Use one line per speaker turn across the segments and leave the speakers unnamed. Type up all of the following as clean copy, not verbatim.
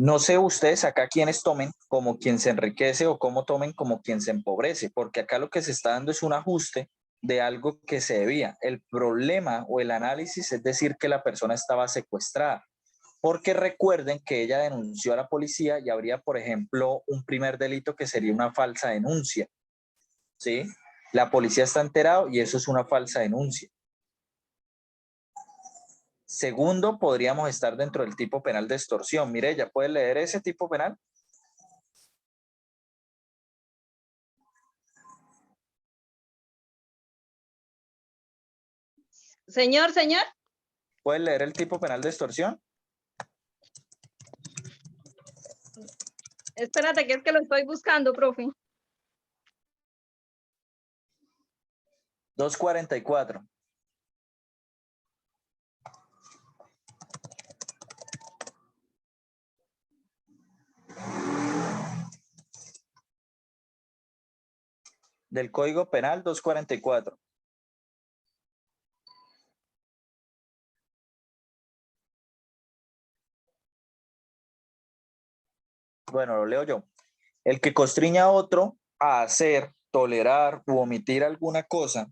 No sé ustedes acá quienes tomen como quien se enriquece o cómo tomen como quien se empobrece, porque acá lo que se está dando es un ajuste de algo que se debía. El problema o el análisis es decir que la persona estaba secuestrada, porque recuerden que ella denunció a la policía y habría, por ejemplo, un primer delito que sería una falsa denuncia, ¿sí? La policía está enterado y eso es una falsa denuncia. Segundo, podríamos estar dentro del tipo penal de extorsión. Mire, ¿ya puede leer ese tipo penal?
Señor.
¿Puede leer el tipo penal de extorsión?
Espérate, que es que lo estoy buscando, profe.
244. Del Código Penal 244. Bueno, lo leo yo. El que constriña a otro a hacer, tolerar u omitir alguna cosa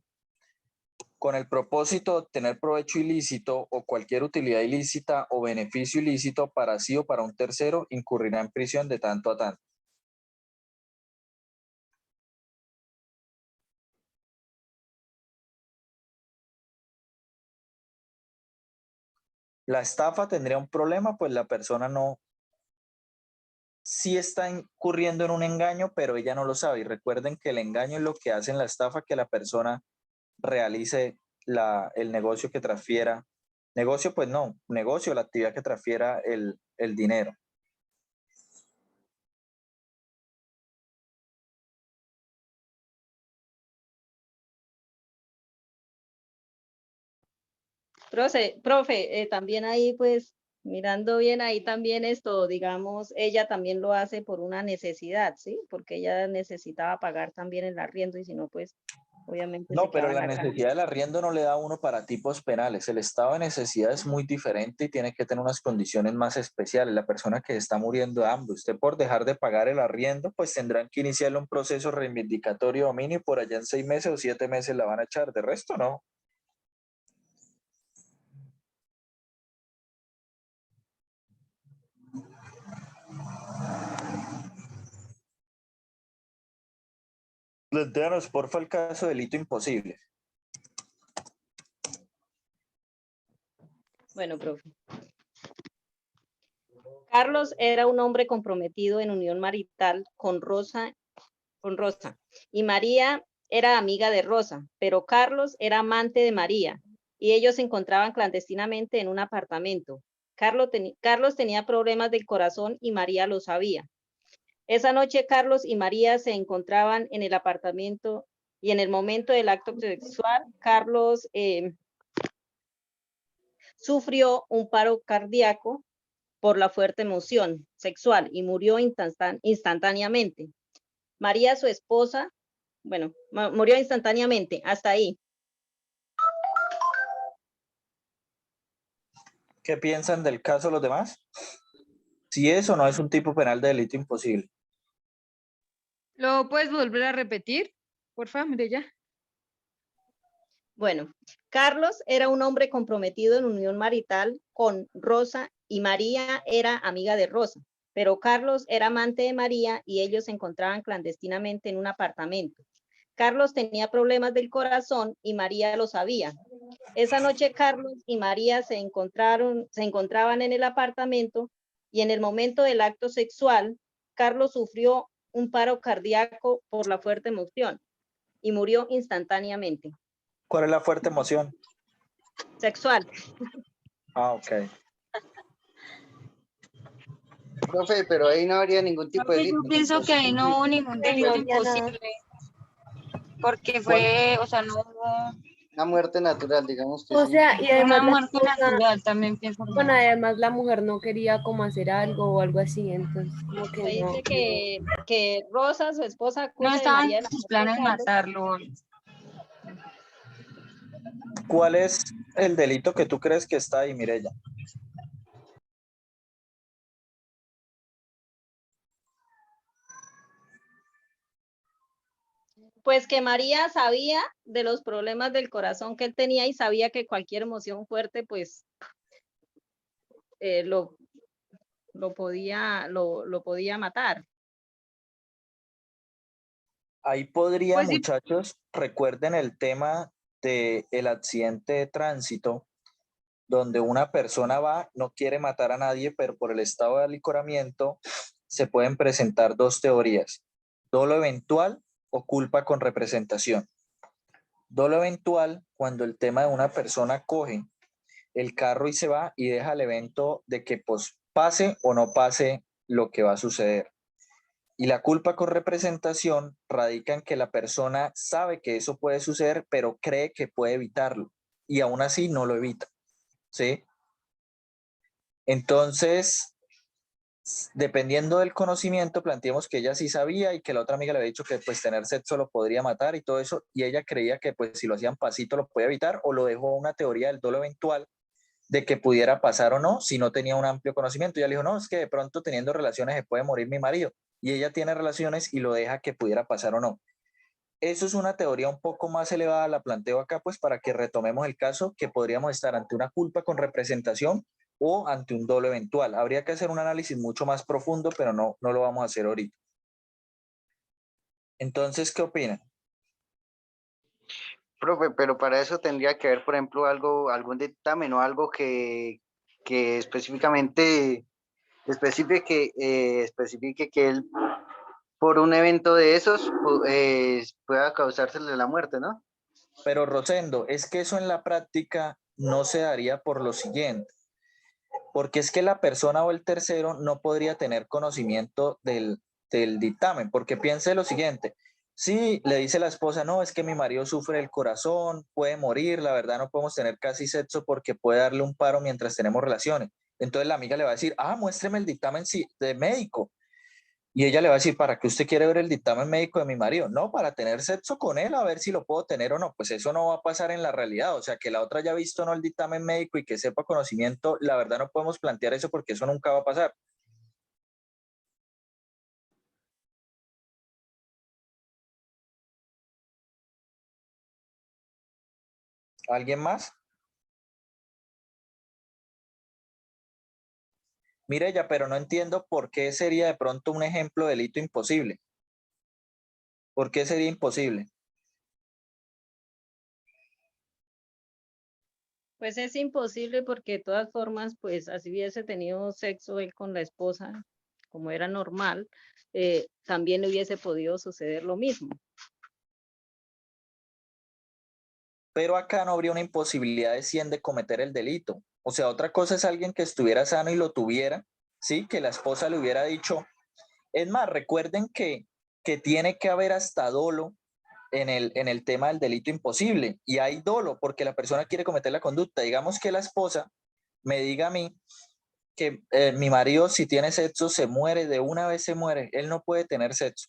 con el propósito de obtener provecho ilícito o cualquier utilidad ilícita o beneficio ilícito para sí o para un tercero, incurrirá en prisión de tanto a tanto. La estafa tendría un problema, pues la persona no, sí está incurriendo en un engaño, pero ella no lo sabe. Y recuerden que el engaño es lo que hace en la estafa que la persona realice el negocio que transfiera. Negocio, pues no, negocio, la actividad que transfiera el dinero.
Profe, también ahí pues mirando bien ahí también esto, digamos, ella también lo hace por una necesidad, ¿sí? Porque ella necesitaba pagar también el arriendo y si no, pues obviamente se
No, pero
quedaba en
la
la casa.
necesidad del arriendo no le da a uno para tipos penales. El estado de necesidad es muy diferente y tiene que tener unas condiciones más especiales. La persona que está muriendo de hambre, usted por dejar de pagar el arriendo, pues tendrán que iniciarle un proceso reivindicatorio de dominio y por allá en 6 meses o 7 meses la van a echar. De resto, no. Plantéanos, porfa, el caso de delito imposible.
Bueno, profe. Carlos era un hombre comprometido en unión marital con Rosa, y María era amiga de Rosa, pero Carlos era amante de María y ellos se encontraban clandestinamente en un apartamento. Carlos tenía problemas del corazón y María lo sabía. Esa noche Carlos y María se encontraban en el apartamento y en el momento del acto sexual, Carlos sufrió un paro cardíaco por la fuerte emoción sexual y murió instantáneamente. María, su esposa, bueno, murió instantáneamente, hasta ahí.
¿Qué piensan del caso los demás? Si eso no es un tipo penal de delito imposible.
¿Lo puedes volver a repetir? Por favor, ya.
Bueno, Carlos era un hombre comprometido en unión marital con Rosa y María era amiga de Rosa, pero Carlos era amante de María y ellos se encontraban clandestinamente en un apartamento. Carlos tenía problemas del corazón y María lo sabía. Esa noche Carlos y María se encontraban en el apartamento y en el momento del acto sexual, Carlos sufrió un paro cardíaco por la fuerte emoción y murió instantáneamente.
¿Cuál es la fuerte emoción?
Sexual.
Ah, ok.
Profe, pero ahí no habría ningún tipo de
Profe, yo
delito.
pienso que ahí no hubo ningún delito imposible, porque fue, o sea, no hubo
Una muerte natural, digamos que
O
sí.
sea, y además
una
la
muerte
esposa,
natural, también pienso lo
bueno,
mismo.
además la mujer no quería como hacer algo o algo así, entonces como que
Se
no.
dice que Rosa, su esposa,
No
acusa de
estaban
María de
en
la
sus
muerte de
planes
Carlos.
matarlo.
¿Cuál es el delito que tú crees que está ahí, Mireya?
Pues que María sabía de los problemas del corazón que él tenía y sabía que cualquier emoción fuerte, pues, eh, lo, lo podía matar.
Ahí podría,
Pues sí,
muchachos, recuerden el tema del accidente de tránsito, donde una persona va, no quiere matar a nadie, pero por el estado de alicoramiento se pueden presentar dos teorías: dolo eventual o culpa con representación. Dolo eventual, cuando el tema de una persona coge el carro y se va y deja el evento de que pues pase o no pase lo que va a suceder. Y la culpa con representación radica en que la persona sabe que eso puede suceder, pero cree que puede evitarlo y aún así no lo evita, ¿sí? Entonces, dependiendo del conocimiento, planteemos que ella sí sabía y que la otra amiga le había dicho que pues tener sexo lo podría matar y todo eso, y ella creía que pues si lo hacían pasito lo podía evitar, o lo dejó una teoría del dolo eventual de que pudiera pasar o no si no tenía un amplio conocimiento. Y ella le dijo, no, es que de pronto teniendo relaciones se puede morir mi marido. Y ella tiene relaciones y lo deja que pudiera pasar o no. Eso es una teoría un poco más elevada, la planteo acá pues para que retomemos el caso, que podríamos estar ante una culpa con representación o ante un dolo eventual. Habría que hacer un análisis mucho más profundo, pero no lo vamos a hacer ahorita. Entonces, ¿qué opinan?
Profe, pero para eso tendría que haber, por ejemplo, algo, algún dictamen o algo que específicamente especifique que él, por un evento de esos, pueda causársele la muerte, ¿no?
Pero Rosendo, es que eso en la práctica no se daría por lo siguiente, porque es que la persona o el tercero no podría tener conocimiento del dictamen, porque piense lo siguiente: si le dice la esposa, no, es que mi marido sufre del corazón, puede morir, la verdad no podemos tener casi sexo porque puede darle un paro mientras tenemos relaciones. Entonces la amiga le va a decir, ah, muéstreme el dictamen de médico. Y ella le va a decir, ¿para qué usted quiere ver el dictamen médico de mi marido? No, para tener sexo con él, a ver si lo puedo tener o no. Pues eso no va a pasar en la realidad. O sea, que la otra haya visto o no el dictamen médico y que sepa conocimiento, la verdad no podemos plantear eso porque eso nunca va a pasar. ¿Alguien más? Mire ella, pero no entiendo por qué sería de pronto un ejemplo de delito imposible. ¿Por qué sería imposible?
Pues es imposible porque de todas formas, pues así hubiese tenido sexo él con la esposa, como era normal, también le hubiese podido suceder lo mismo.
Pero acá no habría una imposibilidad de 100 de cometer el delito. O sea, otra cosa es alguien que estuviera sano y lo tuviera, ¿sí? Que la esposa le hubiera dicho. Es más, recuerden que tiene que haber hasta dolo en el tema del delito imposible. Y hay dolo porque la persona quiere cometer la conducta. Digamos que la esposa me diga a mí que mi marido si tiene sexo se muere, de una vez se muere, él no puede tener sexo.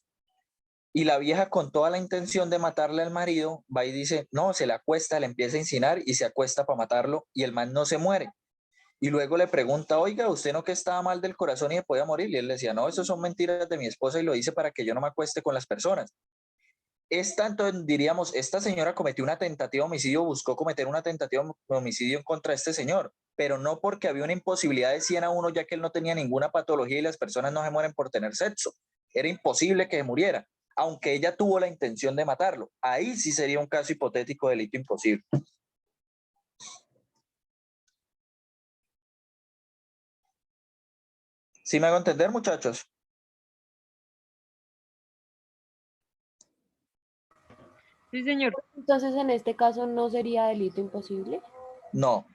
Y la vieja con toda la intención de matarle al marido va y dice, no, se le acuesta, le empieza a incinerar y se acuesta para matarlo y el man no se muere. Y luego le pregunta, oiga, ¿usted no que estaba mal del corazón y se podía morir? Y él le decía, no, eso son mentiras de mi esposa y lo hice para que yo no me acueste con las personas. Es tanto, diríamos, esta señora cometió una tentativa de homicidio, buscó cometer una tentativa de homicidio en contra de este señor, pero no porque había una imposibilidad de 100 a 1, ya que él no tenía ninguna patología y las personas no se mueren por tener sexo. Era imposible que se muriera, aunque ella tuvo la intención de matarlo. Ahí sí sería un caso hipotético de delito imposible. ¿Sí me hago entender, muchachos?
sí, señor.
Entonces, en este caso, ¿no sería delito imposible?
No,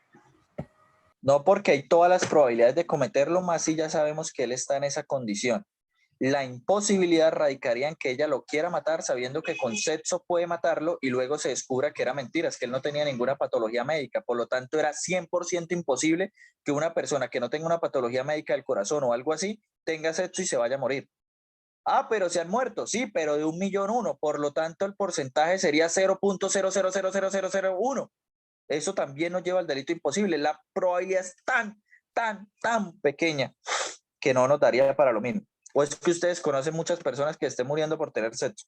no porque hay todas las probabilidades de cometerlo, más si ya sabemos que él está en esa condición. La imposibilidad radicaría en que ella lo quiera matar sabiendo que con sexo puede matarlo y luego se descubra que era mentira, es que él no tenía ninguna patología médica. Por lo tanto, era 100% imposible que una persona que no tenga una patología médica del corazón o algo así tenga sexo y se vaya a morir. Ah, pero se han muerto, sí, pero de 1.000.001. Por lo tanto, el porcentaje sería 0.0000001. Eso también nos lleva al delito imposible. La probabilidad es tan pequeña que no nos daría para lo mismo. ¿O es que ustedes conocen muchas personas que estén muriendo por tener sexo?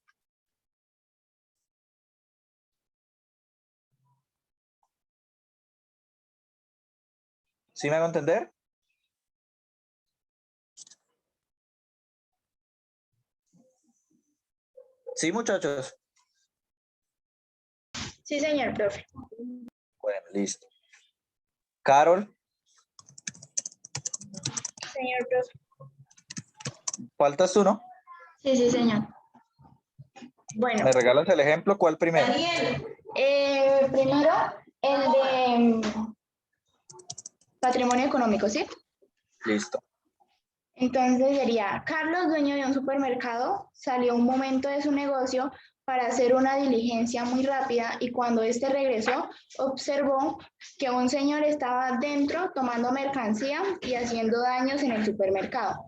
¿Sí me hago entender? Sí, muchachos.
Sí, señor profe.
Bueno, listo. Carol,
Señor profe.
faltas tú, ¿no?
Sí, sí, señor. Bueno,
¿Me regalas el ejemplo? ¿Cuál primero?
Daniel, primero el de patrimonio económico, ¿sí?
Listo.
Entonces sería, Carlos, dueño de un supermercado, salió un momento de su negocio para hacer una diligencia muy rápida y cuando éste regresó, observó que un señor estaba dentro tomando mercancía y haciendo daños en el supermercado.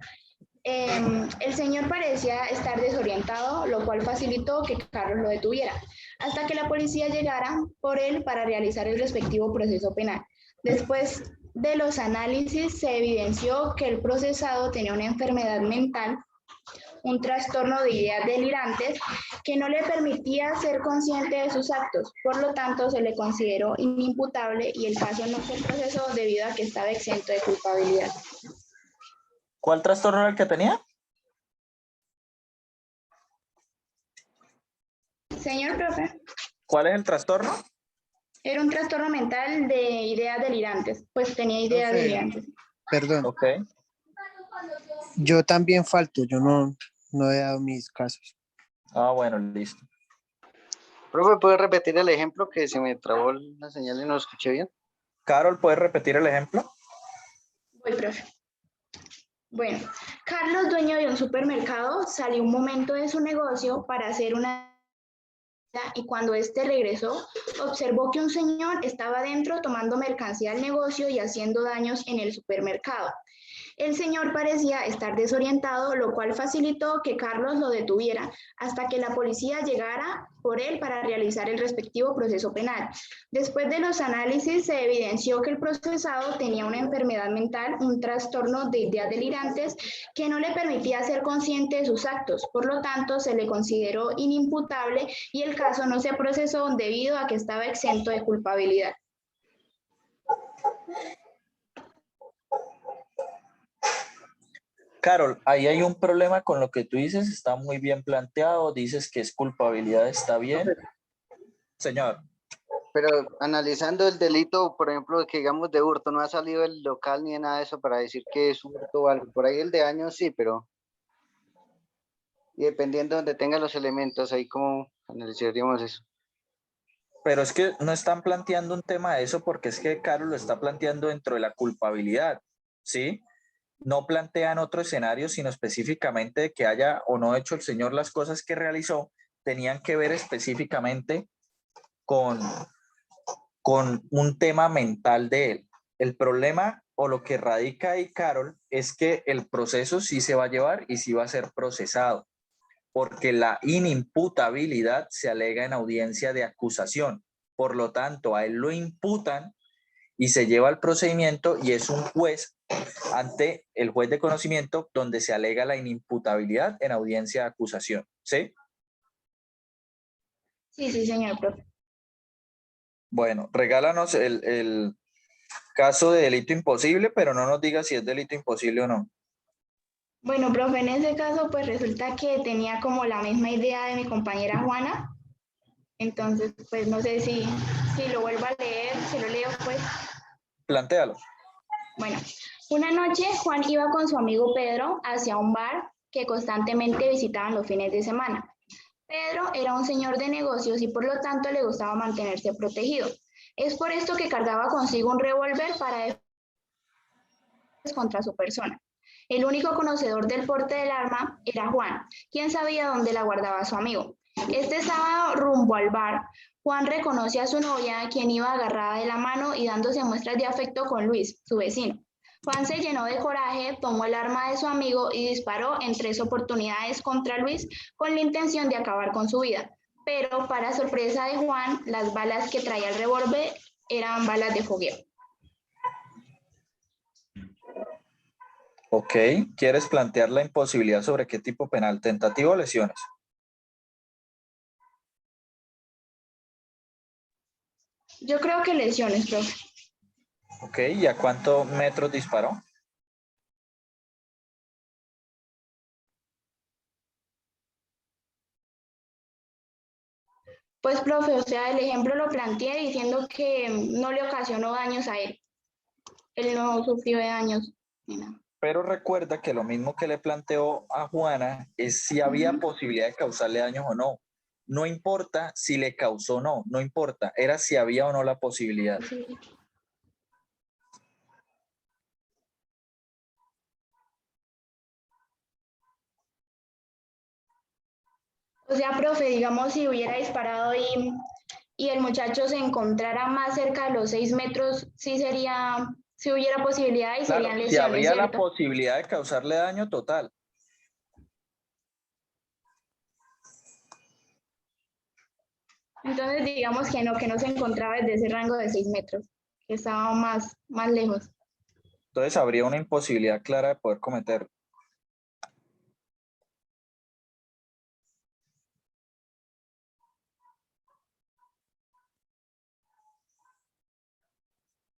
El señor parecía estar desorientado, lo cual facilitó que Carlos lo detuviera, hasta que la policía llegara por él para realizar el respectivo proceso penal. Después de los análisis, se evidenció que el procesado tenía una enfermedad mental, un trastorno de ideas delirantes que no le permitía ser consciente de sus actos. Por lo tanto, se le consideró inimputable y el caso no se procesó debido a que estaba exento de culpabilidad.
¿Cuál trastorno era el que tenía?
Señor profe,
¿Cuál es el trastorno?
era un trastorno mental de ideas delirantes, pues tenía ideas
Profe,
delirantes.
perdón,
Ok.
yo también falto, yo no he dado mis casos.
Ah, bueno, listo.
Profe, ¿puede repetir el ejemplo que se me trabó la señal y no lo escuché bien?
Carol, ¿puedes repetir el ejemplo?
Voy, profe. Bueno, Carlos, dueño de un supermercado, salió un momento de su negocio para hacer una y cuando éste regresó, observó que un señor estaba dentro tomando mercancía al negocio y haciendo daños en el supermercado. El señor parecía estar desorientado, lo cual facilitó que Carlos lo detuviera hasta que la policía llegara por él para realizar el respectivo proceso penal. Después de los análisis se evidenció que el procesado tenía una enfermedad mental, un trastorno de ideas delirantes que no le permitía ser consciente de sus actos. Por lo tanto, se le consideró inimputable y el caso no se procesó debido a que estaba exento de culpabilidad.
Carol, ahí hay un problema con lo que tú dices, está muy bien planteado, dices que es culpabilidad, está bien. Señor,
Pero analizando el delito, por ejemplo, que digamos de hurto, no ha salido el local ni nada de eso para decir que es hurto o algo. Por ahí el de años sí, pero y dependiendo de donde tenga los elementos, ahí como analizaríamos eso.
pero es que no están planteando un tema de eso porque es que Carol lo está planteando dentro de la culpabilidad, ¿sí? No plantean otro escenario, sino específicamente de que haya o no hecho el señor las cosas que realizó, tenían que ver específicamente con, con un tema mental de él. El problema o lo que radica ahí, Carol, es que el proceso sí se va a llevar y sí va a ser procesado, porque la inimputabilidad se alega en audiencia de acusación. Por lo tanto, a él lo imputan y se lleva al procedimiento y es un juez ante el juez de conocimiento donde se alega la inimputabilidad en audiencia de acusación. ¿Sí?
Sí, sí, señor profe.
Bueno, regálanos el caso de delito imposible, pero no nos digas si es delito imposible o no.
Bueno, profe, en ese caso, pues resulta que tenía como la misma idea de mi compañera Juana. Entonces, pues no sé si lo vuelvo a leer, si lo leo, pues.
Plantéalo.
Bueno, una noche Juan iba con su amigo Pedro hacia un bar que constantemente visitaban los fines de semana. Pedro era un señor de negocios y por lo tanto le gustaba mantenerse protegido. Es por esto que cargaba consigo un revólver para defenderse contra su persona. El único conocedor del porte del arma era Juan, quien sabía dónde la guardaba su amigo. Este sábado, rumbo al bar, Juan reconoce a su novia, quien iba agarrada de la mano y dándose muestras de afecto con Luis, su vecino. Juan se llenó de coraje, tomó el arma de su amigo y disparó en 3 oportunidades contra Luis con la intención de acabar con su vida. Pero para sorpresa de Juan, las balas que traía el revólver eran balas de fogueo.
Ok, ¿quieres plantear la imposibilidad sobre qué tipo penal? ¿Tentativa o lesiones?
Yo creo que lesiones, profe.
Ok, ¿y a cuántos metros disparó?
Pues, profe, o sea, el ejemplo lo planteé diciendo que no le ocasionó daños a él. Él no sufrió de daños ni nada.
Pero recuerda que lo mismo que le planteó a Juana es si había
Ujú.
posibilidad de causarle daños o no. No importa si le causó o no, no importa, era si había o no la posibilidad.
Sí. O sea, profe, digamos, si hubiera disparado y el muchacho se encontrara más cerca de los 6 metros, sí sería, sí hubiera posibilidad y
Claro,
serían
si
lesiones,
habría la
¿cierto?
posibilidad de causarle daño total.
Entonces, digamos que no se encontraba desde ese rango de 6 metros, que estaba más lejos.
Entonces habría una imposibilidad clara de poder cometerlo.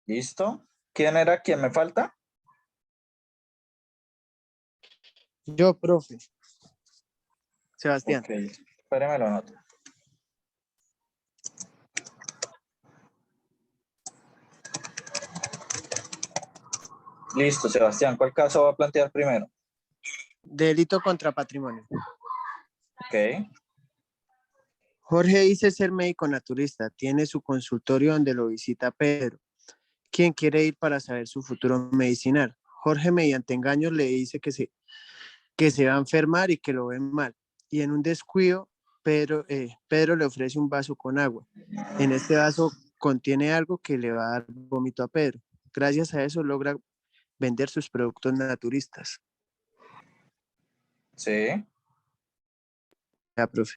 ¿Listo? ¿Quién era quien me falta?
Yo, profe. Sebastián.
Ok, espéreme lo anoto. Listo, Sebastián, ¿cuál caso va a plantear primero?
Delito contra patrimonio.
Ok,
Jorge dice ser médico naturista. Tiene su consultorio donde lo visita Pedro, quien quiere ir para saber su futuro medicinal. Jorge, mediante engaños, le dice que se va a enfermar y que lo ven mal. Y en un descuido, Pedro le ofrece un vaso con agua. En este vaso contiene algo que le va a dar vómito a Pedro. Gracias a eso logra vender sus productos naturistas.
sí.
Ya, profe.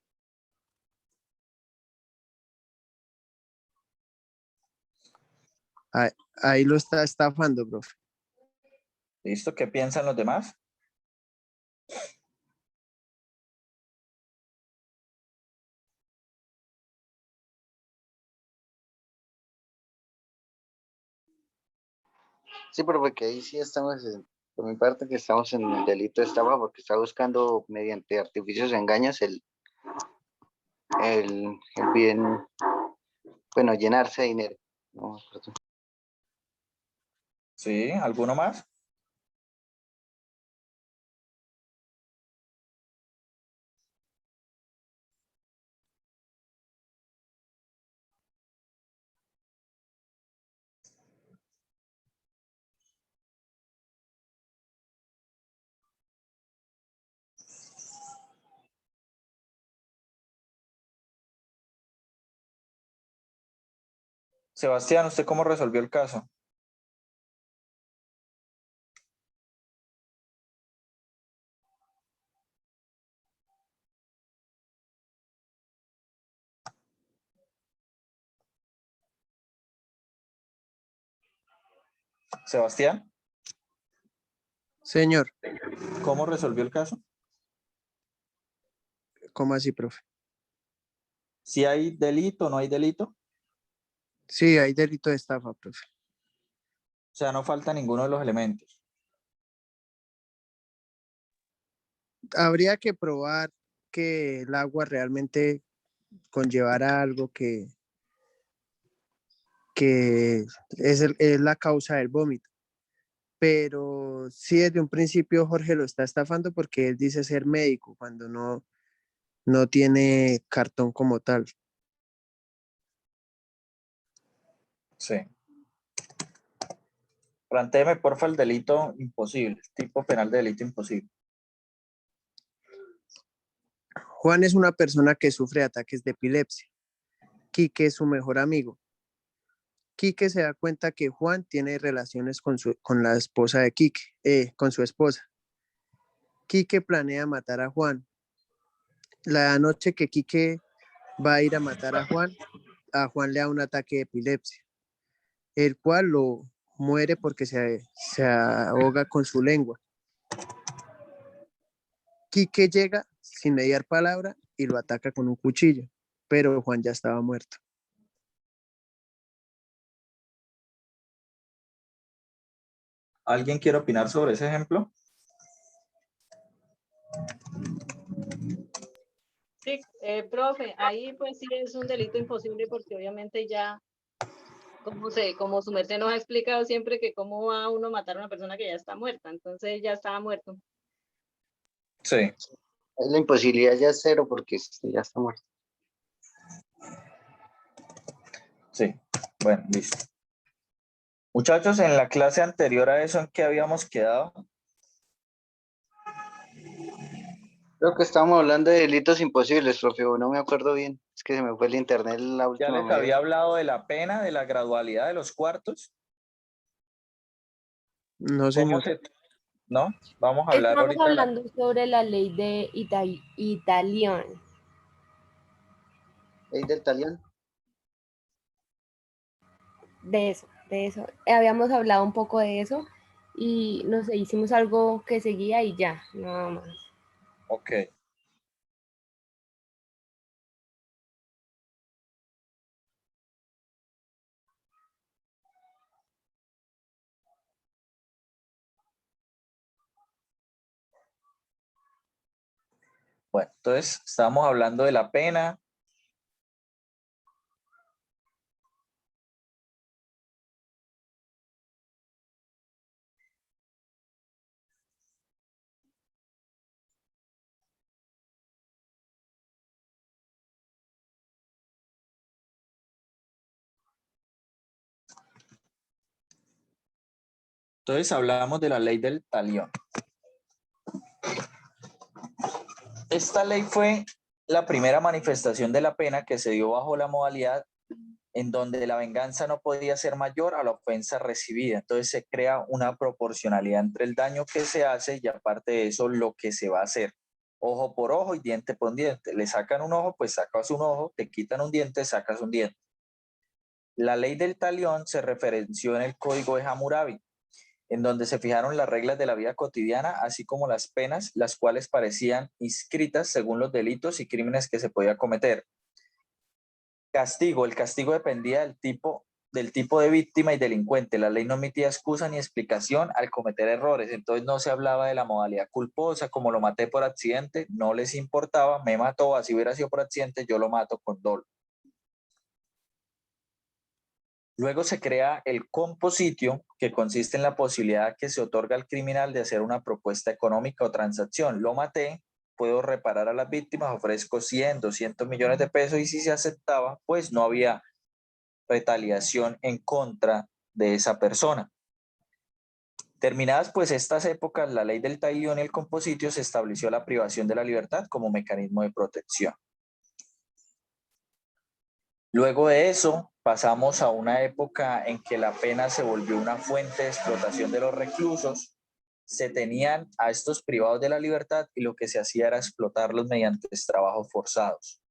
Ahí, ahí lo está estafando, profe.
¿Listo? ¿Qué piensan los demás?
Sí, pero porque ahí sí estamos, por mi parte, que estamos en el delito de estafa porque está buscando mediante artificios y engaños el bien, bueno, llenarse de dinero. No, perdón.
Sí, ¿alguno más? Sebastián, ¿usted cómo resolvió el caso? Sebastián,
Señor,
¿cómo resolvió el caso?
¿cómo así, profe?
¿Si hay delito o no hay delito?
Sí, hay delito de estafa, profe.
O sea, no falta ninguno de los elementos.
Habría que probar que el agua realmente conllevara algo que es la causa del vómito. Pero sí, desde un principio Jorge lo está estafando porque él dice ser médico cuando no tiene cartón como tal.
Sí. Plantéeme, porfa, el delito imposible, tipo penal de delito imposible.
Juan es una persona que sufre ataques de epilepsia. Quique es su mejor amigo. Quique se da cuenta que Juan tiene relaciones con la esposa de Quique, con su esposa. Quique planea matar a Juan. La noche que Quique va a ir a matar a Juan le da un ataque de epilepsia, el cual lo muere porque se ahoga con su lengua. Quique llega sin mediar palabra y lo ataca con un cuchillo, pero Juan ya estaba muerto.
¿Alguien quiere opinar sobre ese ejemplo?
Sí, profe, ahí pues sí es un delito imposible porque obviamente ya, como su merced nos ha explicado siempre que cómo va uno a matar a una persona que ya está muerta, entonces ya estaba muerto.
Sí.
La imposibilidad ya es cero porque ya está muerto.
Sí, bueno, listo. Muchachos, en la clase anterior a eso, ¿en qué habíamos quedado?
Creo que estábamos hablando de delitos imposibles, profe, o no me acuerdo bien. Es que se me fue el internet la
Ya
última
les
media
había
hora.
hablado de la pena, de la gradualidad de los cuartos.
No,
¿Cómo
señor.
se...? ¿No? Vamos a hablar
Estamos
ahorita de la...
hablando sobre la ley de Italión.
¿Ley del talión?
De eso, de eso. Habíamos hablado un poco de eso y no sé, hicimos algo que seguía y ya, nada más.
Ok. Bueno, entonces estábamos hablando de la pena. Entonces hablamos de la ley del talión. Esta ley fue la primera manifestación de la pena que se dio bajo la modalidad en donde la venganza no podía ser mayor a la ofensa recibida. Entonces se crea una proporcionalidad entre el daño que se hace y aparte de eso lo que se va a hacer. Ojo por ojo y diente por diente. Le sacan un ojo, pues sacas un ojo, te quitan un diente, sacas un diente. La ley del talión se referenció en el Código de Hammurabi, en donde se fijaron las reglas de la vida cotidiana, así como las penas, las cuales parecían inscritas según los delitos y crímenes que se podía cometer. Castigo. El castigo dependía del tipo de víctima y delincuente. La ley no emitía excusa ni explicación al cometer errores. Entonces no se hablaba de la modalidad culposa, como lo maté por accidente, no les importaba, me mató, así hubiera sido por accidente, yo lo mato con dolo. Luego se crea el compositio, que consiste en la posibilidad que se otorga al criminal de hacer una propuesta económica o transacción. Lo maté, puedo reparar a las víctimas, ofrezco 100, 200 millones de pesos y si se aceptaba, pues no había retaliación en contra de esa persona. Terminadas pues estas épocas, la ley del talión y el compositio se estableció la privación de la libertad como mecanismo de protección. Luego de eso, pasamos a una época en que la pena se volvió una fuente de explotación de los reclusos. Se tenían a estos privados de la libertad y lo que se hacía era explotarlos mediante trabajos forzados.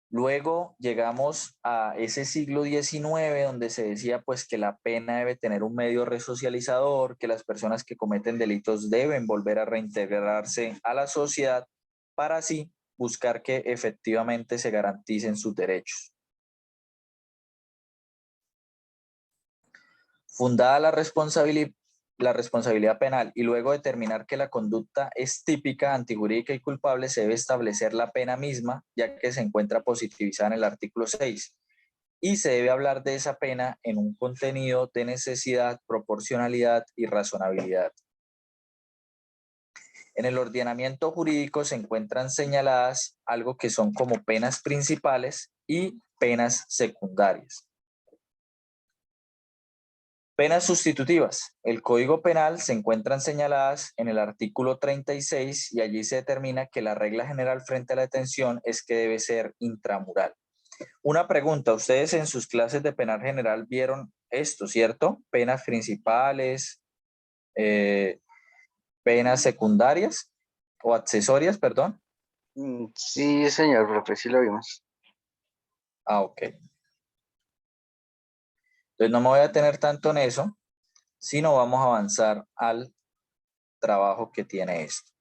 Luego llegamos a ese siglo XIX donde se decía pues que la pena debe tener un medio resocializador, que las personas que cometen delitos deben volver a reintegrarse a la sociedad para así buscar que efectivamente se garanticen sus derechos. Fundada la responsabilidad penal y luego determinar que la conducta es típica, antijurídica y culpable, se debe establecer la pena misma, ya que se encuentra positivizada en el artículo 6. Y se debe hablar de esa pena en un contenido de necesidad, proporcionalidad y razonabilidad. En el ordenamiento jurídico se encuentran señaladas algo que son como penas principales y penas secundarias. Penas sustitutivas. El Código Penal se encuentran señaladas en el artículo 36 y allí se determina que la regla general frente a la detención es que debe ser intramural. Una pregunta, ustedes en sus clases de penal general vieron esto, ¿cierto? Penas principales, penas secundarias o accesorias, perdón.
Sí, señor, profe, sí lo vimos.
Ah, ok. Entonces no me voy a tener tanto en eso, sino vamos a avanzar al trabajo que tiene esto.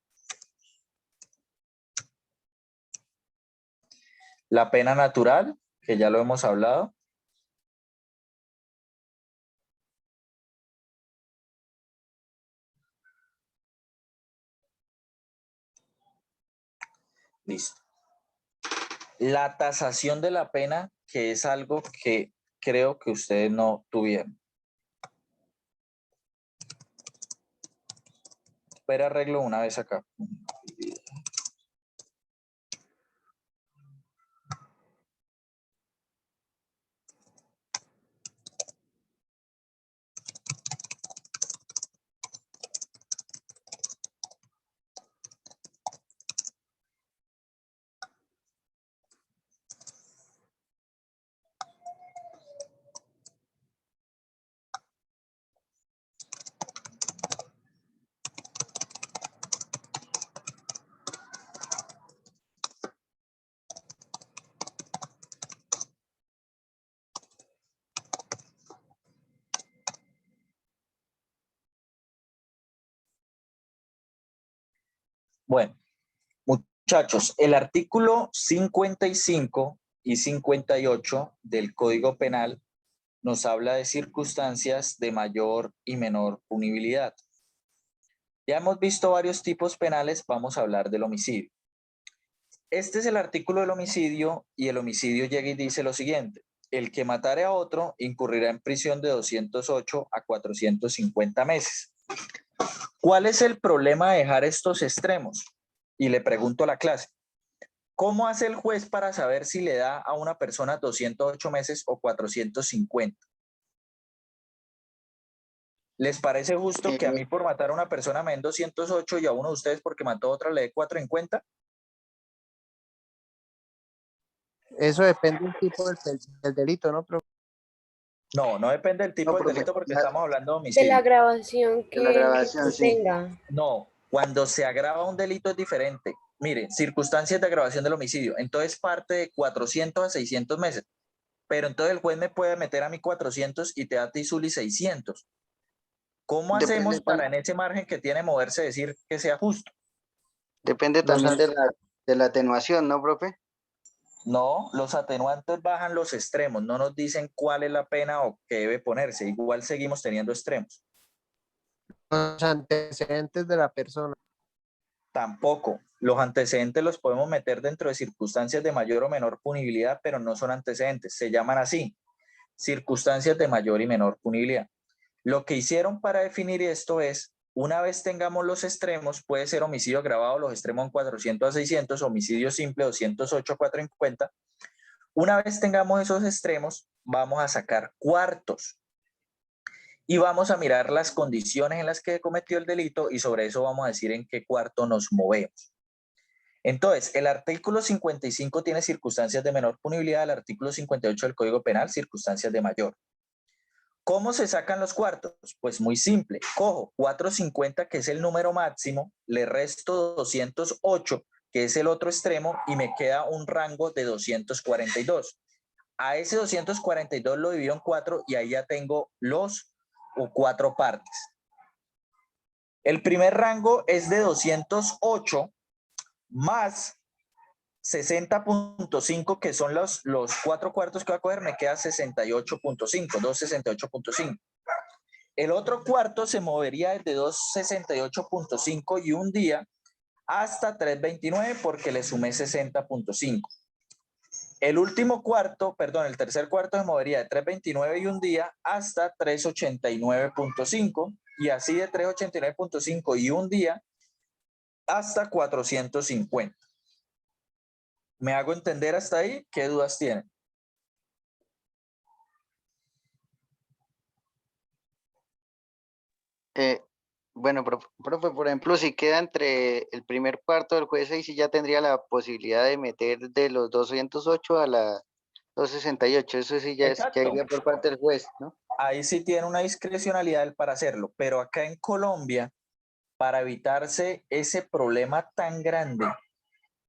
La pena natural, que ya lo hemos hablado. Listo. La tasación de la pena, que es algo que creo que ustedes no tuvieron. Pero arreglo una vez acá. Bueno, muchachos, el artículo 55 y 58 del Código Penal nos habla de circunstancias de mayor y menor punibilidad. Ya hemos visto varios tipos penales, vamos a hablar del homicidio. Este es el artículo del homicidio y el homicidio llega y dice lo siguiente: el que matare a otro incurrirá en prisión de 208 a 450 meses. ¿Cuál es el problema de dejar estos extremos? Y le pregunto a la clase, ¿cómo hace el juez para saber si le da a una persona 208 meses o 450? ¿Les parece justo que a mí por matar a una persona me den 208 y a uno de ustedes porque mató a otra le dé 450?
Eso depende del tipo del delito, ¿no?
No, no depende del tipo
No,
de
profe,
delito porque estamos hablando de
De
homicidio.
la grabación
de la
que
grabación, sí.
tenga.
No, cuando se agrava un delito es diferente. Mire, circunstancias de agravación del homicidio. Entonces parte de 400 a 600 meses. Pero entonces el juez me puede meter a mí 400 y te da a ti, Zuli, 600. ¿Cómo hacemos para en ese margen que tiene moverse decir que sea justo?
Depende también de la atenuación, ¿no, profe?
No, los atenuantes bajan los extremos, no nos dicen cuál es la pena o qué debe ponerse. Igual seguimos teniendo extremos.
Los antecedentes de la persona.
Tampoco. Los antecedentes los podemos meter dentro de circunstancias de mayor o menor punibilidad, pero no son antecedentes. Se llaman así, circunstancias de mayor y menor punibilidad. Lo que hicieron para definir esto es, una vez tengamos los extremos, puede ser homicidio agravado, los extremos en 400 a 600, homicidio simple 208 a 450. Una vez tengamos esos extremos, vamos a sacar cuartos y vamos a mirar las condiciones en las que cometió el delito y sobre eso vamos a decir en qué cuarto nos movemos. Entonces, el artículo 55 tiene circunstancias de menor punibilidad, el artículo 58 del Código Penal, circunstancias de mayor. ¿Cómo se sacan los cuartos? Pues muy simple. Cojo 450, que es el número máximo, le resto 208, que es el otro extremo, y me queda un rango de 242. A ese 242 lo divido en 4 y ahí ya tengo los 4 partes. El primer rango es de 208 más 60.5, que son los 4 cuartos que voy a coger, me queda 68.5, 268.5. El otro cuarto se movería desde 268.5 y un día hasta 329 porque le sumé 60.5. El último cuarto, perdón, el tercer cuarto se movería de 329 y un día hasta 389.5 y así de 389.5 y un día hasta 450. ¿Me hago entender hasta ahí? ¿Qué dudas tienen?
Bueno, profe, por ejemplo, si queda entre el primer cuarto del juez, ahí sí ya tendría la posibilidad de meter de los 208 a la 268. Eso sí ya iría por parte del juez, ¿no?
Ahí sí tiene una discrecionalidad para hacerlo, pero acá en Colombia, para evitarse ese problema tan grande,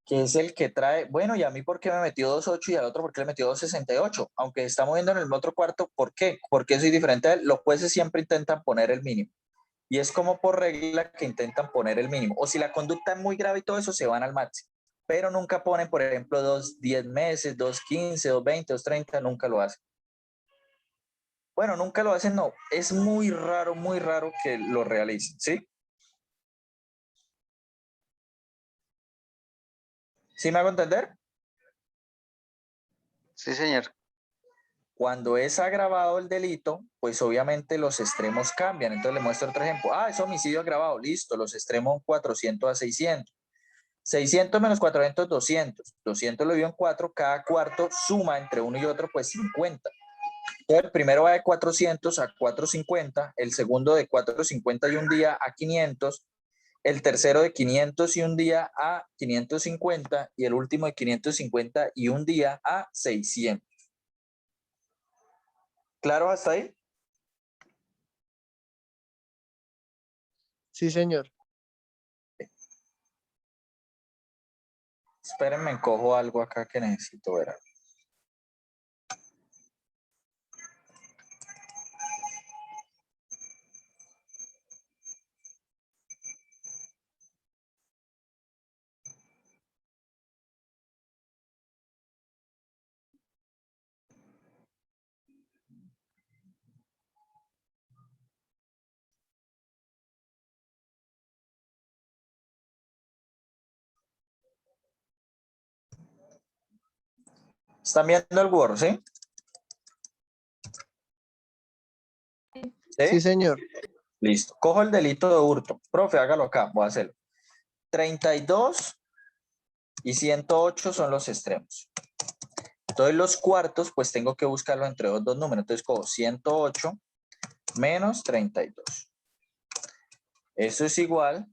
que es el que trae, bueno, y a mí por qué me metió 2.8 y al otro por qué le metió 2.68, aunque estamos viendo en el otro cuarto, ¿por qué? Porque soy diferente. Los jueces siempre intentan poner el mínimo. Y es como por regla que intentan poner el mínimo. O si la conducta es muy grave y todo eso, se van al máximo. Pero nunca ponen, por ejemplo, 2.10 meses, 2.15, 2.20, 2.30, nunca lo hacen. Bueno, nunca lo hacen, no. Es muy raro que lo realicen, ¿sí? ¿Sí me hago entender?
Sí, señor.
Cuando es agravado el delito, pues obviamente los extremos cambian. Entonces le muestro otro ejemplo. Ah, es homicidio agravado. Listo, los extremos 400 a 600. 600 menos 400, 200. 200 lo divido en 4. Cada cuarto suma entre uno y otro, pues 50. Entonces el primero va de 400 a 450. El segundo de 450 y un día a 500. El tercero de 500 y un día a 550. Y el último de 550 y un día a 600. ¿Claro hasta ahí?
Sí, señor.
Espérenme, cojo algo acá que necesito ver. ¿Están viendo el Word, sí?
Sí, señor.
Listo. Cojo el delito de hurto. Profe, hágalo acá. Voy a hacerlo. 32 y 108 son los extremos. Entonces los cuartos, pues tengo que buscarlo entre los dos números. Entonces cojo 108 menos 32. Eso es igual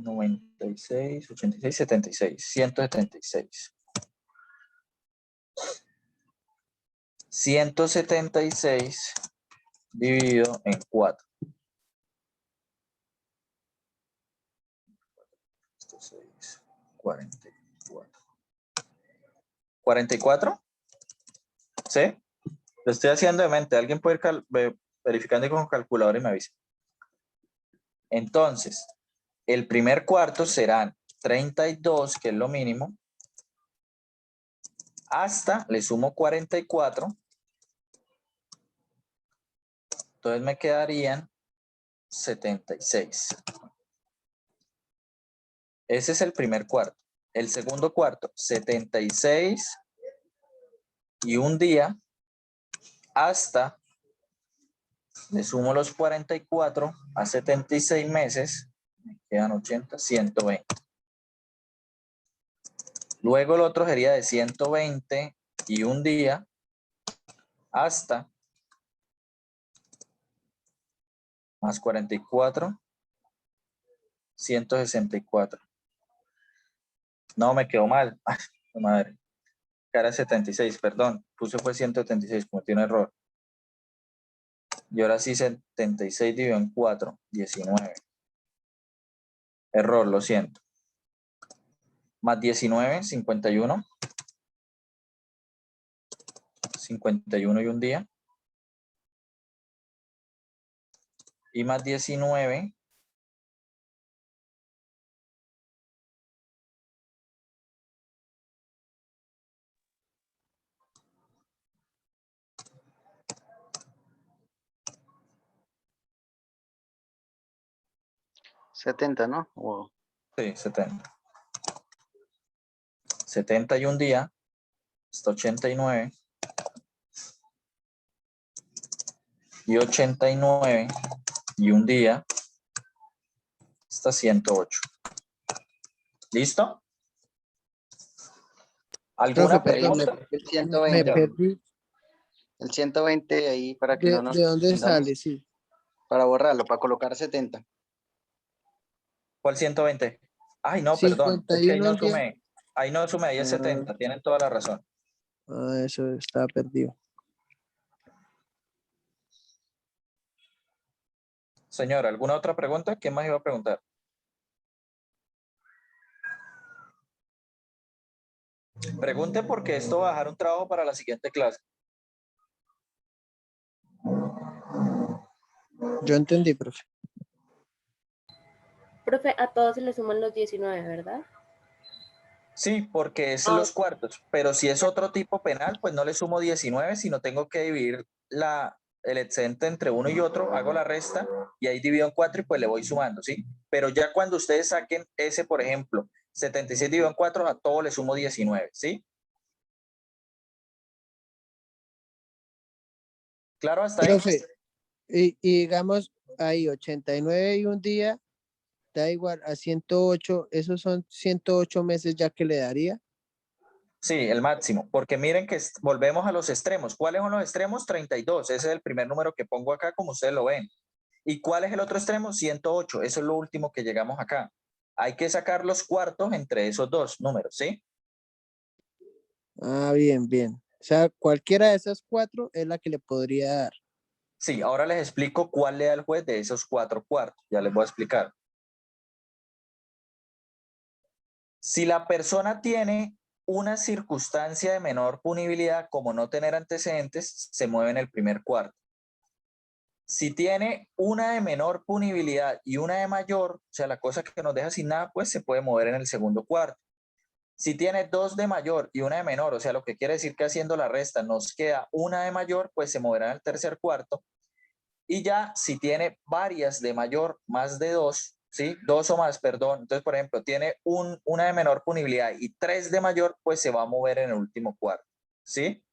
a 96, 86, 76. 176. 176 dividido en 4. 6, 44. ¿44? ¿Sí? Lo estoy haciendo de mente. Alguien puede ir verificando con calculador y me avisa. Entonces, el primer cuarto serán 32, que es lo mínimo, hasta, le sumo 44. Entonces me quedarían 76. Ese es el primer cuarto. El segundo cuarto, 76 y un día hasta, le sumo los 44 a 76 meses, me quedan 80, 120. Luego el otro sería de 120 y un día hasta más 44, 164. No, me quedó mal. Ay, madre. Era 76, perdón. Puse fue 176, cometí un error. Y ahora sí 76 dividido en 4, 19. Error, lo siento. Más 19, 51. 51 y un día. Y más 19.
¿70, no? O
Sí, 70. 70 y un día. Hasta 89. Y 89 y un día. Hasta 108. ¿Listo? ¿Alguna
Profe, perdón,
pregunta?
el
me
120,
perdí.
el 120 ahí para que no nos
¿De dónde
confundamos,
sale? Sí.
para borrarlo, para colocar 70.
¿Cuál 120? Ay, no, perdón. Es que ahí
51
no
el día.
sumé. Ahí no sumé, ahí es 70. Tienen toda la razón.
Eso está perdido.
Señora, ¿alguna otra pregunta? ¿Quién más iba a preguntar? Pregunte porque esto va a dejar un trabajo para la siguiente clase.
Yo entendí, profe.
Profe, a todos se le suman los 19, ¿verdad?
Sí, porque es los cuartos. Pero si es otro tipo penal, pues no le sumo 19, sino tengo que dividir el excedente entre uno y otro, hago la resta y ahí divido en 4 y pues le voy sumando, ¿sí? Pero ya cuando ustedes saquen ese, por ejemplo, 76 dividido en 4, a todo le sumo 19, ¿sí? ¿Claro hasta ahí?
Profe, y digamos, ahí 89 y un día da igual a 108, esos son 108 meses ya que le daría.
Sí, el máximo, porque miren que volvemos a los extremos. ¿Cuáles son los extremos? 32, ese es el primer número que pongo acá, como ustedes lo ven. ¿Y cuál es el otro extremo? 108, eso es lo último que llegamos acá. Hay que sacar los cuartos entre esos dos números, ¿sí?
Ah, bien, bien. O sea, cualquiera de esas 4 es la que le podría dar.
Sí, ahora les explico cuál le da el juez de esos 4 cuartos. Ya les voy a explicar. Si la persona tiene una circunstancia de menor punibilidad, como no tener antecedentes, se mueve en el primer cuarto. Si tiene una de menor punibilidad y una de mayor, o sea, la cosa que nos deja sin nada, pues se puede mover en el segundo cuarto. Si tiene 2 de mayor y una de menor, o sea, lo que quiere decir que haciendo la resta nos queda una de mayor, pues se moverá en el tercer cuarto. Y ya si tiene varias de mayor, más de 2, ¿sí? 2 o más, perdón. Entonces, por ejemplo, tiene una de menor punibilidad y 3 de mayor, pues se va a mover en el último cuarto, ¿sí?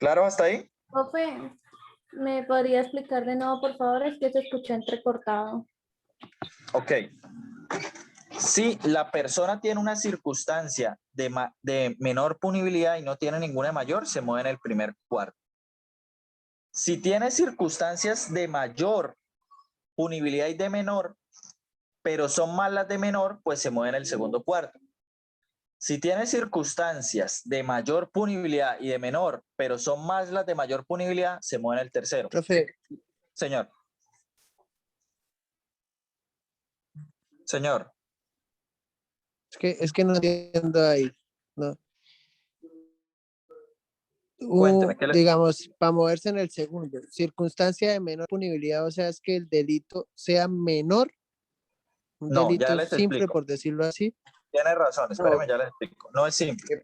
¿Claro hasta ahí?
Profe, ¿me podría explicar de nuevo, por favor? Es que se escucha entrecortado.
Ok. Si la persona tiene una circunstancia de menor punibilidad y no tiene ninguna de mayor, se mueve en el primer cuarto. Si tiene circunstancias de mayor punibilidad y de menor, pero son más las de menor, pues se mueve en el segundo cuarto. Si tiene circunstancias de mayor punibilidad y de menor, pero son más las de mayor punibilidad, se mueve en el tercero.
Profe,
Señor. Señor.
es que no entiendo ahí. No.
Cuénteme, ¿qué le...
Digamos, para moverse en el segundo, circunstancia de menor punibilidad, o sea, es que el delito sea menor, un
No, ya
delito
les
simple,
explico.
por decirlo así.
Tiene razón, espéreme,
No,
ya les explico. No es simple.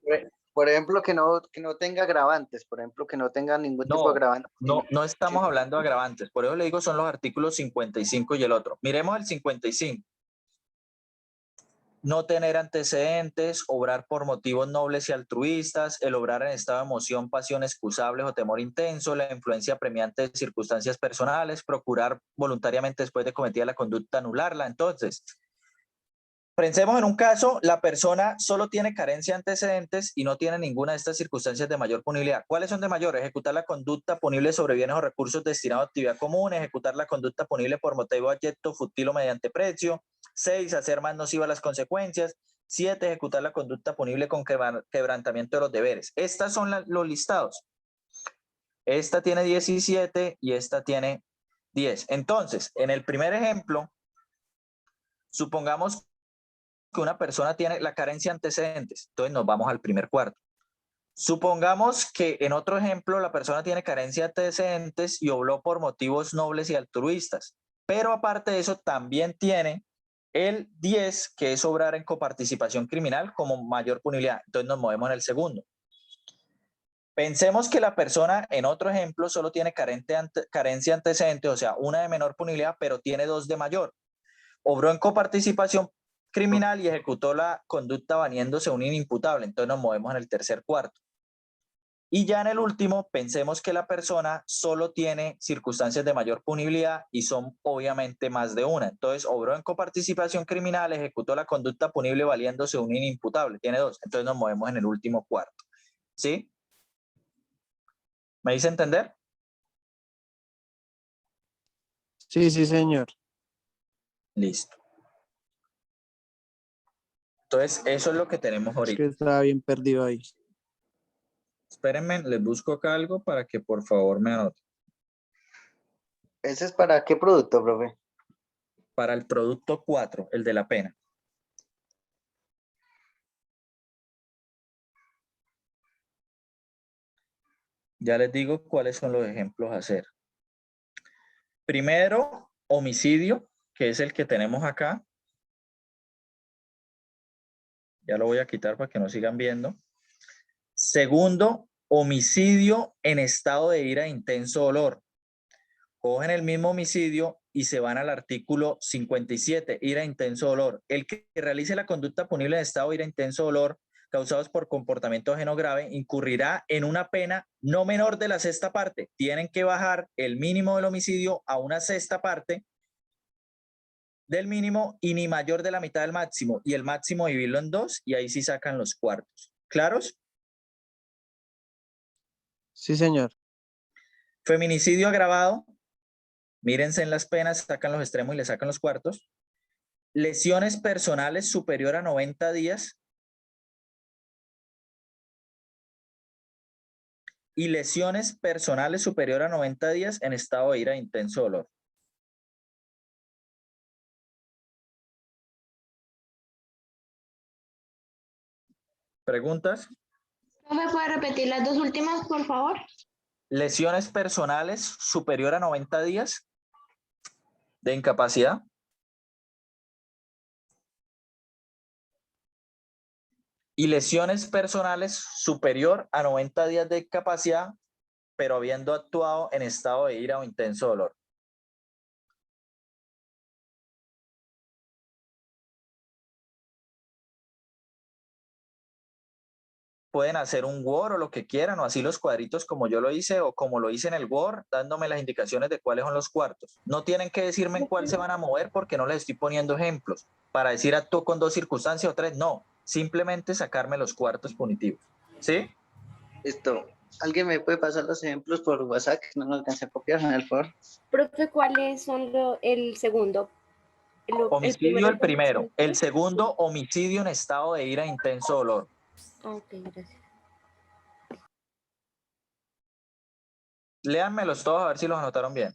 por ejemplo, que no tenga agravantes, por ejemplo, que no tenga ningún tipo de
No,
agravante.
no estamos hablando de agravantes. Por eso le digo, son los artículos 55 y el otro. Miremos el 55. No tener antecedentes, obrar por motivos nobles y altruistas, el obrar en estado de emoción, pasión excusables o temor intenso, la influencia premiante de circunstancias personales, procurar voluntariamente después de cometida la conducta anularla. Entonces, pensemos en un caso, la persona solo tiene carencia de antecedentes y no tiene ninguna de estas circunstancias de mayor punibilidad. ¿Cuáles son de mayor? Ejecutar la conducta punible sobre bienes o recursos destinados a actividad común, ejecutar la conducta punible por motivo abyecto, fútil o mediante precio. 6, hacer más nocivas las consecuencias. 7, ejecutar la conducta punible con quebrantamiento de los deberes. Estas son los listados. Esta tiene 17 y esta tiene 10. Entonces, en el primer ejemplo, supongamos que una persona tiene la carencia de antecedentes. Entonces nos vamos al primer cuarto. Supongamos que en otro ejemplo la persona tiene carencia de antecedentes y obró por motivos nobles y altruistas. Pero aparte de eso también tiene el 10, que es obrar en coparticipación criminal como mayor punibilidad. Entonces nos movemos en el segundo. Pensemos que la persona en otro ejemplo solo tiene carencia de antecedentes, o sea, una de menor punibilidad, pero tiene 2 de mayor. Obró en coparticipación criminal y ejecutó la conducta vaniéndose un inimputable. Entonces nos movemos en el tercer cuarto. Y ya en el último, pensemos que la persona solo tiene circunstancias de mayor punibilidad y son obviamente más de una. Entonces, obró en coparticipación criminal, ejecutó la conducta punible valiéndose un inimputable, tiene 2. Entonces nos movemos en el último cuarto. ¿Sí? ¿Me dice entender?
Sí, sí, señor.
Listo. Entonces, eso es lo que tenemos
Es
ahorita.
que estaba bien perdido ahí.
Espérenme, les busco acá algo para que por favor me anoten.
¿Ese es para qué producto, profe?
Para el producto 4, el de la pena. Ya les digo cuáles son los ejemplos a hacer. Primero, homicidio, que es el que tenemos acá. Ya lo voy a quitar para que no sigan viendo. Segundo, homicidio en estado de ira e intenso dolor. Cogen el mismo homicidio y se van al artículo 57, ira e intenso dolor. El que realice la conducta punible en estado de ira e intenso dolor causados por comportamiento ajeno grave incurrirá en una pena no menor de la sexta parte. Tienen que bajar el mínimo del homicidio a una sexta parte del mínimo y ni mayor de la mitad del máximo. Y el máximo dividirlo en 2 y ahí sí sacan los cuartos. ¿Claros?
Sí, señor.
Feminicidio agravado. Mírense en las penas, sacan los extremos y le sacan los cuartos. Lesiones personales superior a 90 días. Y lesiones personales superior a 90 días en estado de ira e intenso dolor. ¿Preguntas?
¿No me puede repetir las dos últimas, por favor?
Lesiones personales superior a 90 días de incapacidad. Y lesiones personales superior a 90 días de incapacidad, pero habiendo actuado en estado de ira o intenso dolor. Pueden hacer un Word o lo que quieran, o así los cuadritos como yo lo hice, o como lo hice en el Word, dándome las indicaciones de cuáles son los cuartos. No tienen que decirme en cuál se van a mover porque no les estoy poniendo ejemplos. Para decir actúo con 2 circunstancias o 3, no. Simplemente sacarme los cuartos punitivos. ¿Sí?
Listo. ¿Alguien me puede pasar los ejemplos por WhatsApp? No lo alcancé a copiar, en el favor.
Profe, ¿cuáles son el segundo?
Homicidio el primero.
homicidio.
El segundo, homicidio en estado de ira e intenso dolor.
Ok, gracias.
Léanmelos todos a ver si los anotaron bien.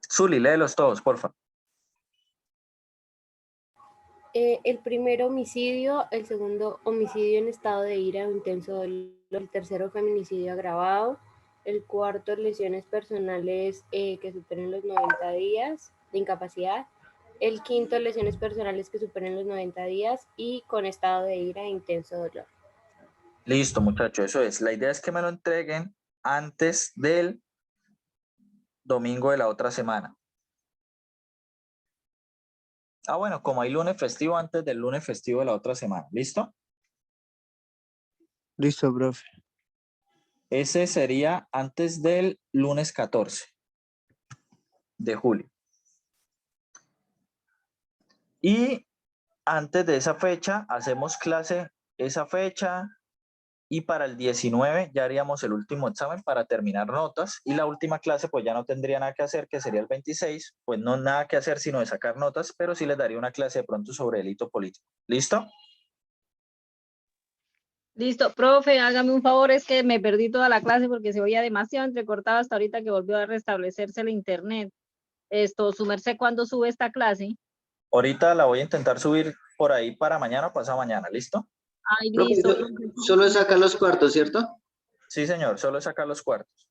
Zuli, léelos todos, porfa.
El primer homicidio, el segundo homicidio en estado de ira o intenso dolor, el tercero feminicidio agravado, el cuarto lesiones personales que superen los 90 días de incapacidad, el quinto lesiones personales que superen los 90 días y con estado de ira e intenso dolor.
Listo, muchachos, eso es. La idea es que me lo entreguen antes del domingo de la otra semana. Ah, bueno, como hay lunes festivo, antes del lunes festivo de la otra semana. ¿Listo?
Listo, profe.
Ese sería antes del lunes 14 de julio. Y antes de esa fecha, hacemos clase esa fecha y para el 19 ya haríamos el último examen para terminar notas y la última clase pues ya no tendría nada que hacer, que sería el 26, pues no nada que hacer sino de sacar notas, pero sí les daría una clase de pronto sobre delito político. ¿Listo?
Listo, profe, hágame un favor, es que me perdí toda la clase porque se oía demasiado entrecortado hasta ahorita que volvió a restablecerse el internet. Su merced, ¿cuándo sube esta clase?
Ahorita la voy a intentar subir por ahí para mañana o pasado mañana, ¿listo?
Ay,
Profe,
listo, profe.
solo es sacar los cuartos, ¿cierto?
Sí, señor, solo es sacar los cuartos.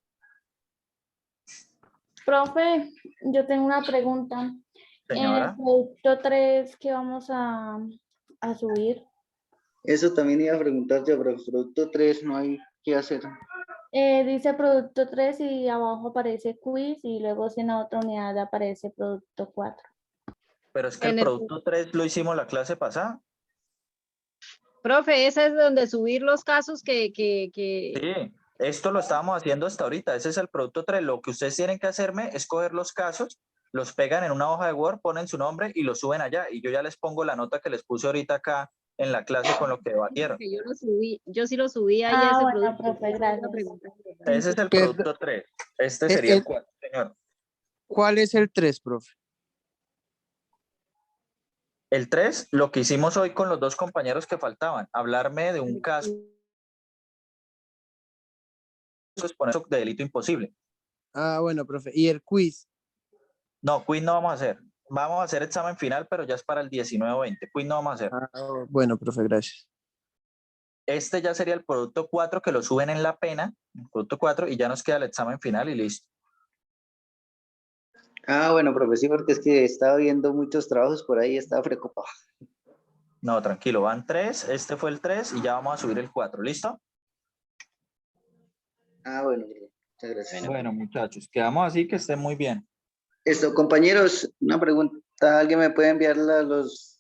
Profe, yo tengo una pregunta. En el
Señora,
producto 3 que vamos a subir,
Eso también iba a preguntar yo, pero el producto 3 no hay que hacer.
dice producto 3 y abajo aparece quiz y luego si en la otra unidad aparece producto 4.
pero es que el
En el-
producto 3 lo hicimos la clase pasada.
Profe, ese es donde subir los casos que...
Sí, esto lo estábamos haciendo hasta ahorita. Ese es el producto 3. Lo que ustedes tienen que hacerme es coger los casos, los pegan en una hoja de Word, ponen su nombre y los suben allá. Y yo ya les pongo la nota que les puse ahorita acá en la clase con lo que debatieron.
que yo lo subí, yo sí lo subí ahí a ese
Bueno,
producto.
profe, gracias.
Ese es el
Perdón.
producto 3. Este sería el 4, señor.
¿Cuál es el 3, profe?
El 3, lo que hicimos hoy con los dos compañeros que faltaban, hablarme de un caso exponer de delito imposible.
Ah, bueno, profe. ¿Y el quiz?
No, quiz no vamos a hacer. Vamos a hacer examen final, pero ya es para el 19 o 20. Quiz no vamos a hacer.
Ah, bueno, profe, gracias.
Este ya sería el producto 4 que lo suben en la pena, el producto 4, y ya nos queda el examen final y listo.
Ah, bueno, profe, sí, porque es que he estado viendo muchos trabajos por ahí y estaba preocupado.
No, tranquilo, van 3, este fue el 3 y ya vamos a subir el 4, ¿listo?
Ah, bueno, profe, muchas gracias.
Bueno, muchachos, quedamos así, que estén muy bien.
Esto, compañeros, una pregunta, ¿alguien me puede enviar los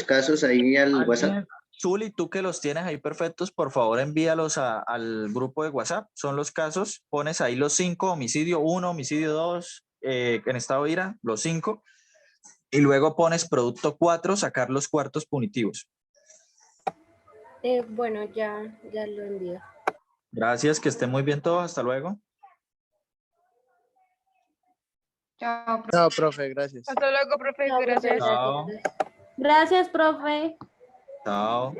casos ahí al WhatsApp?
Alguien, Zuli, tú que los tienes ahí perfectos, por favor envíalos al grupo de WhatsApp. Son los casos, pones ahí los 5, homicidio 1, homicidio 2, en estado de ira, los 5, y luego pones producto 4, sacar los cuartos punitivos.
Bueno, ya lo envío.
Gracias, que estén muy bien todos, hasta luego.
Chao, profe.
Chao, profe, gracias.
Hasta luego, profe.
Chao, profe,
Gracias.
Chao.
gracias.
Gracias, profe.
Chao.